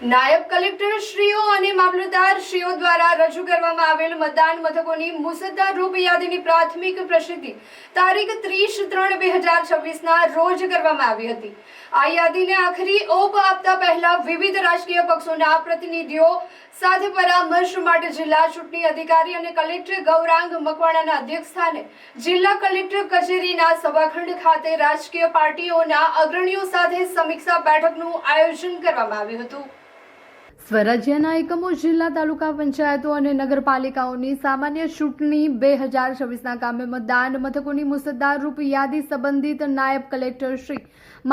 નાયબ કલેક્ટરશ્રીઓ અને મામલતદારશ્રીઓ દ્વારા રજૂ કરવામાં આવેલ મતદાન મથકોની મુસદ્દા રૂપ યાદીની પ્રાથમિક પ્રસિદ્ધિ તારીખ 30/3/2026ના રોજ કરવામાં આવી હતી। આ યાદીને આખરી ઓપ આપતા પહેલા વિવિધ રાજકીય પક્ષોના પ્રતિનિધિઓ સાથે પરામર્શ માટે જિલ્લા ચૂંટણી અધિકારી અને કલેક્ટર ગૌરાંગ મકવાણાના અધ્યક્ષસ્થાને જિલ્લા કલેક્ટર કચેરીના સભાખંડ ખાતે રાજકીય પાર્ટીઓના અગ્રણીઓ સાથે સમીક્ષા બેઠકનું આયોજન કરવામાં આવ્યું હતું। સ્વરાજ્યના એકમો જિલ્લા તાલુકા પંચાયતો અને નગરપાલિકાઓની સામાન્ય ચૂંટણી 2026ના કામે મતદાન મથકોની મુસદ્દા રૂપ યાદી સંબંધિત નાયબ કલેક્ટર શ્રી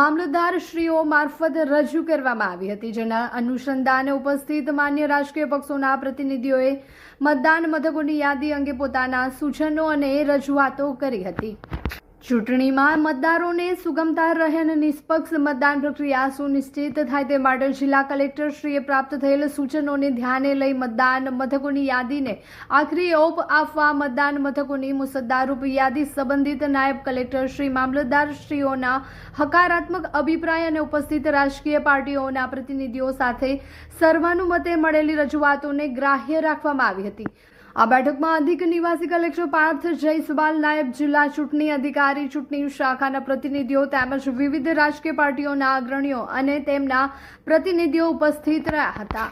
મામલતદારશ્રીઓ મારફત રજૂ કરવામાં આવી હતી, જેના અનુસંધાને ઉપસ્થિત માન્ય રાજકીય પક્ષોના પ્રતિનિધિઓએ મતદાન મથકોની યાદી અંગે પોતાના સૂચનો અને રજૂઆતો કરી હતી। ચૂંટણીમાં મતદારોને સુગમતા રહે અને નિષ્પક્ષ મતદાન પ્રક્રિયા સુનિશ્ચિત થાય તે માટે જિલ્લા કલેક્ટરશ્રીએ પ્રાપ્ત થયેલ સૂચનોને ધ્યાને લઈ મતદાન મથકોની યાદીને આખરી ઓપ આપવા મતદાન મથકોની મુસદ્દારૂપ યાદી સંબંધિત નાયબ કલેક્ટરશ્રી મામલતદારશ્રીઓના હકારાત્મક અભિપ્રાય અને ઉપસ્થિત રાજકીય પાર્ટીઓના પ્રતિનિધિઓ સાથે સર્વાનુમતે મળેલી રજૂઆતોને ગ્રાહ્ય રાખવામાં આવી હતી। આ બેઠકમાં અધિક નિવાસી કલેક્ટર પાર્થ જયસ્વાલ, નાયબ જિલ્લા ચૂંટણી અધિકારી, ચૂંટણી શાખાના પ્રતિનિધિઓ તેમજ વિવિધ રાજકીય પાર્ટીઓના અગ્રણીઓ અને તેમના પ્રતિનિધિઓ ઉપસ્થિત રહ્યા હતા।